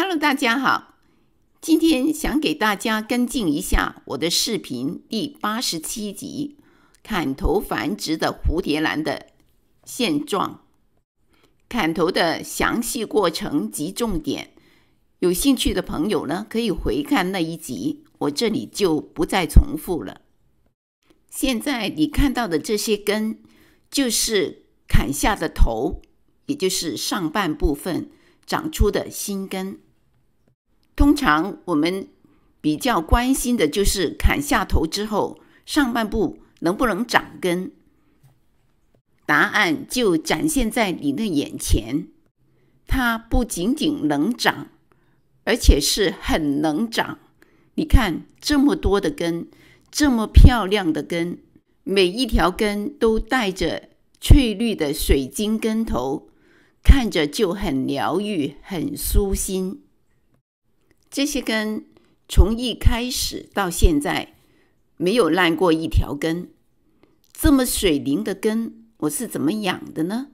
Hello， 大家好，今天想给大家跟进一下我的视频第87集砍头繁殖的蝴蝶兰的现状，砍头的详细过程及重点。有兴趣的朋友呢，可以回看那一集，我这里就不再重复了。现在你看到的这些根，就是砍下的头，也就是上半部分长出的新根。通常我们比较关心的就是砍下头之后，上半部能不能长根？答案就展现在你的眼前，它不仅仅能长，而且是很能长。你看这么多的根，这么漂亮的根，每一条根都带着翠绿的水晶根头，看着就很疗愈，很舒心。这些根从一开始到现在没有烂过一条根，这么水灵的根我是怎么养的呢？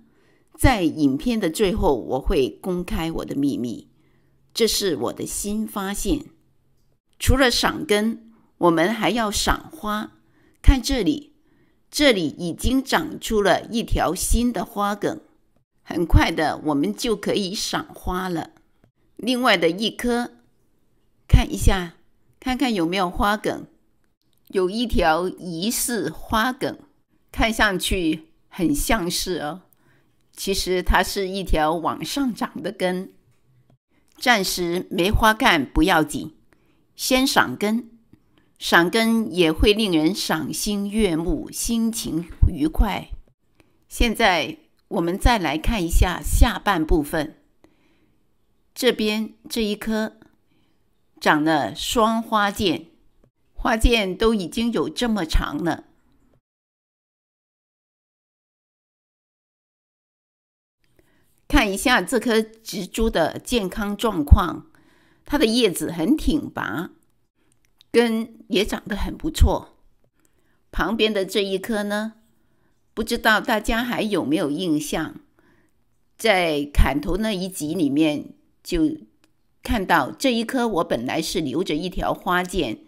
在影片的最后我会公开我的秘密，这是我的新发现。除了赏根，我们还要赏花。看这里，这里已经长出了一条新的花梗，很快的我们就可以赏花了。另外的一棵，看一下，看看有没有花梗，有一条疑似花梗，看上去很像是哦，其实它是一条往上长的根。暂时没花看不要紧，先赏根，赏根也会令人赏心悦目，心情愉快。现在我们再来看一下下半部分，这边这一棵长了双花剑，花剑都已经有这么长了。看一下这棵植株的健康状况，它的叶子很挺拔，根也长得很不错。旁边的这一棵呢，不知道大家还有没有印象，在砍头那一集里面就看到这一棵我本来是留着一条花剑，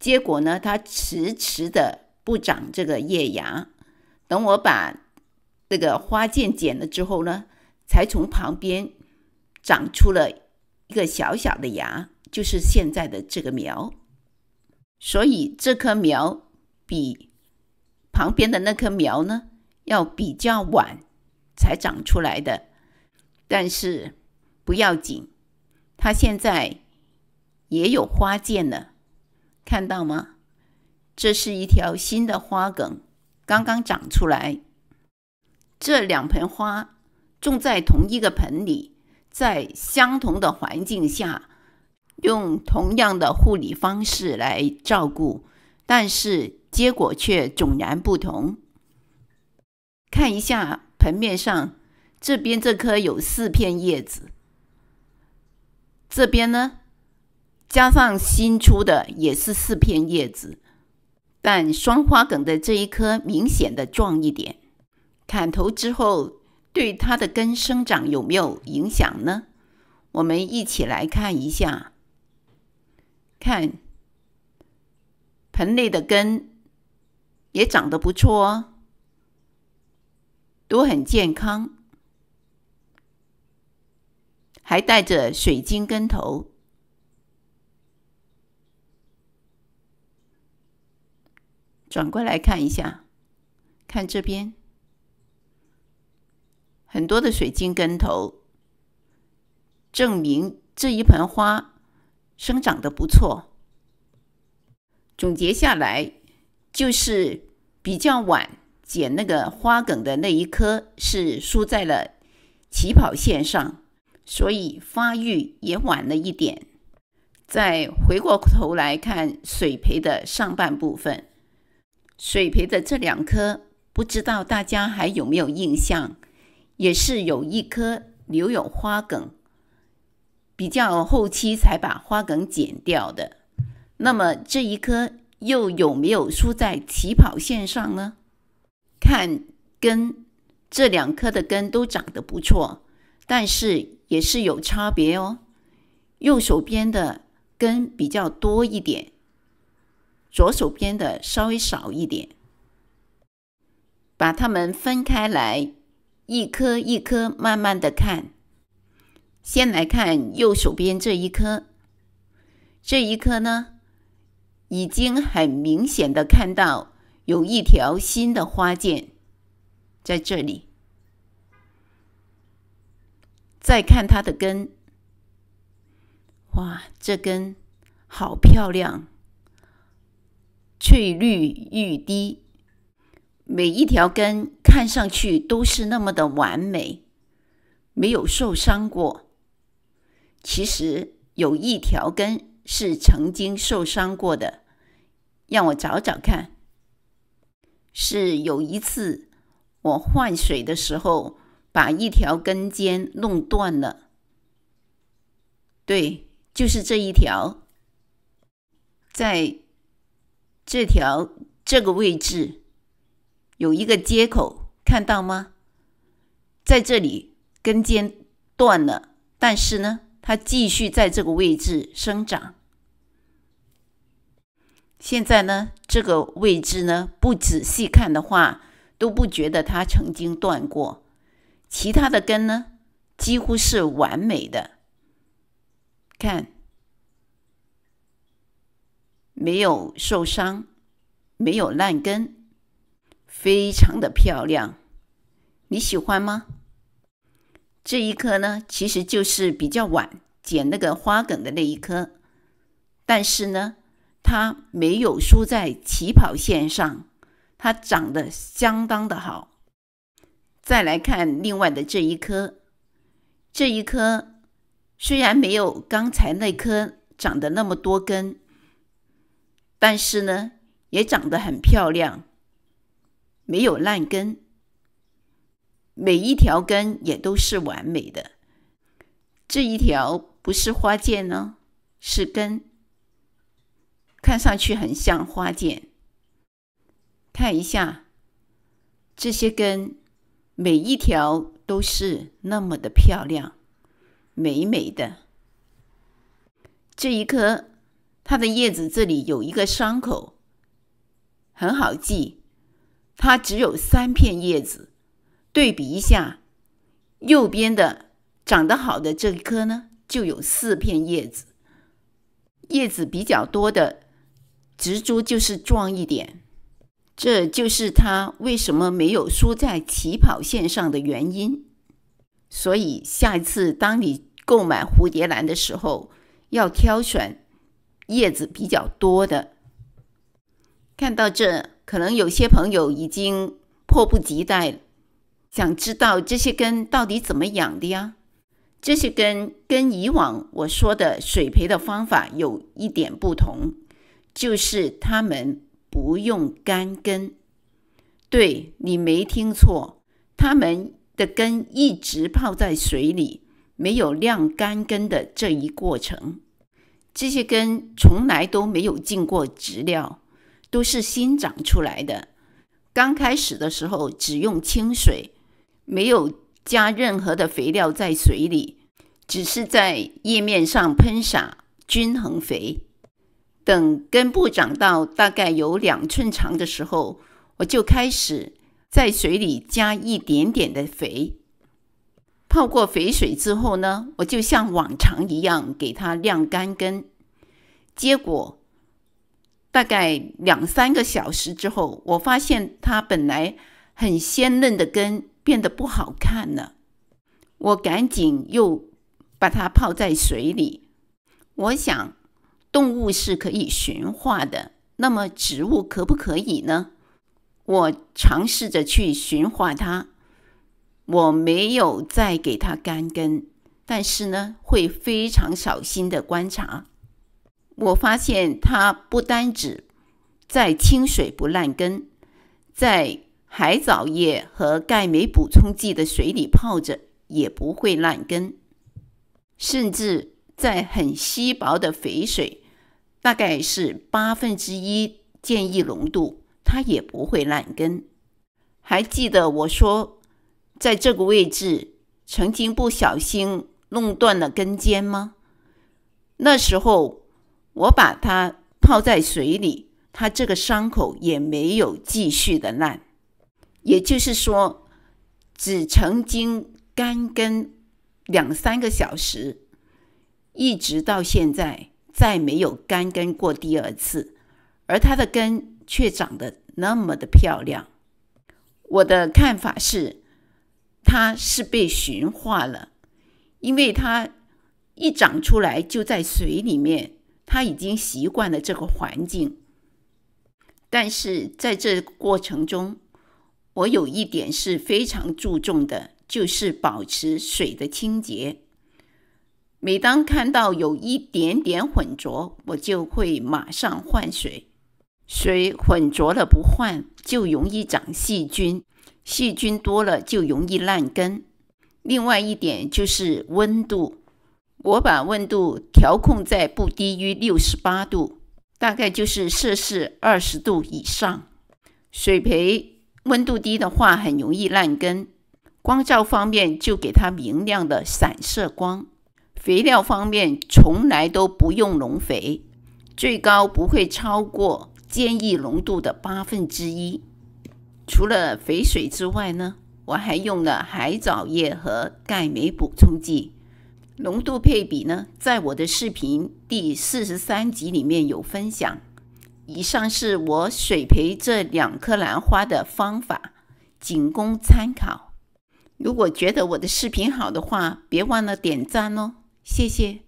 结果呢它迟迟的不长这个叶芽，等我把这个花剑剪了之后呢，才从旁边长出了一个小小的芽，就是现在的这个苗。所以这棵苗比旁边的那棵苗呢要比较晚才长出来的，但是不要紧，它现在也有花剑了，看到吗？这是一条新的花梗，刚刚长出来。这两盆花种在同一个盆里，在相同的环境下，用同样的护理方式来照顾，但是结果却迥然不同。看一下盆面上，这边这棵有4片叶子，这边呢加上新出的也是4片叶子，但双花梗的这一棵明显的壮一点。砍头之后对它的根生长有没有影响呢？我们一起来看一下。看盆内的根也长得不错哦，都很健康，还带着水晶根头。转过来看一下，看这边很多的水晶根头，证明这一盆花生长得不错。总结下来，就是比较晚剪那个花梗的那一棵是输在了起跑线上，所以发育也晚了一点。再回过头来看水培的上半部分，水培的这2棵不知道大家还有没有印象，也是有一棵留有花梗，比较后期才把花梗剪掉的。那么这一棵又有没有输在起跑线上呢？看根，这2棵的根都长得不错，但是也是有差别哦。右手边的根比较多一点，左手边的稍微少一点。把它们分开来，一颗一颗慢慢的看。先来看右手边这一颗，这一颗呢，已经很明显的看到有一条新的花剑在这里。再看它的根，哇，这根好漂亮，翠绿欲滴，每一条根看上去都是那么的完美，没有受伤过。其实有一条根是曾经受伤过的，让我找找看。是有一次我换水的时候，把一条根尖弄断了。对，就是这一条，在这个位置有一个接口，看到吗？在这里根尖断了，但是呢，它继续在这个位置生长。现在呢，这个位置呢，不仔细看的话，都不觉得它曾经断过。其他的根呢，几乎是完美的。看，没有受伤，没有烂根，非常的漂亮。你喜欢吗？这一颗呢，其实就是比较晚剪那个花梗的那一颗，但是呢，它没有输在起跑线上，它长得相当的好。再来看另外的这一颗，这一颗虽然没有刚才那颗长得那么多根，但是呢，也长得很漂亮，没有烂根，每一条根也都是完美的。这一条不是花剑呢，是根，看上去很像花剑。看一下这些根，每一条都是那么的漂亮，美美的。这一颗，它的叶子这里有一个伤口，很好记，它只有3片叶子。对比一下，右边的长得好的这一颗呢，就有4片叶子。叶子比较多的植株就是壮一点，这就是它为什么没有输在起跑线上的原因。所以下一次当你购买蝴蝶兰的时候，要挑选叶子比较多的。看到这，可能有些朋友已经迫不及待，想知道这些根到底怎么养的呀？这些根跟以往我说的水培的方法有一点不同，就是它们不用干根。对，你没听错，它们的根一直泡在水里，没有晾干根的这一过程。这些根从来都没有进过植料，都是新长出来的。刚开始的时候只用清水，没有加任何的肥料在水里，只是在叶面上喷洒均衡肥。等根部长到大概有2寸长的时候，我就开始在水里加一点点的肥。泡过肥水之后呢，我就像往常一样给它晾干根。结果大概2-3个小时之后，我发现它本来很鲜嫩的根变得不好看了。我赶紧又把它泡在水里。我想动物是可以驯化的，那么植物可不可以呢？我尝试着去驯化它，我没有再给它干根，但是呢，会非常小心的观察。我发现它不单只在清水不烂根，在海藻叶和钙镁补充剂的水里泡着也不会烂根，甚至在很稀薄的肥水，大概是1/8建议浓度，它也不会烂根。还记得我说在这个位置曾经不小心弄断了根尖吗？那时候我把它泡在水里，它这个伤口也没有继续的烂，也就是说只曾经干根2-3个小时，一直到现在再没有干根过第二次，而它的根却长得那么的漂亮。我的看法是，它是被驯化了，因为它一长出来就在水里面，它已经习惯了这个环境。但是在这个过程中，我有一点是非常注重的，就是保持水的清洁。每当看到有一点点混浊，我就会马上换水。水混浊了不换，就容易长细菌，细菌多了就容易烂根。另外一点就是温度，我把温度调控在不低于68度，大概就是摄氏20度以上。水培温度低的话很容易烂根。光照方面就给它明亮的散射光。肥料方面从来都不用农肥，最高不会超过建议浓度的1/8。除了肥水之外呢，我还用了海藻叶和钙镁补充剂。浓度配比呢，在我的视频第43集里面有分享。以上是我水培这2颗兰花的方法，仅供参考。如果觉得我的视频好的话，别忘了点赞哦，谢谢。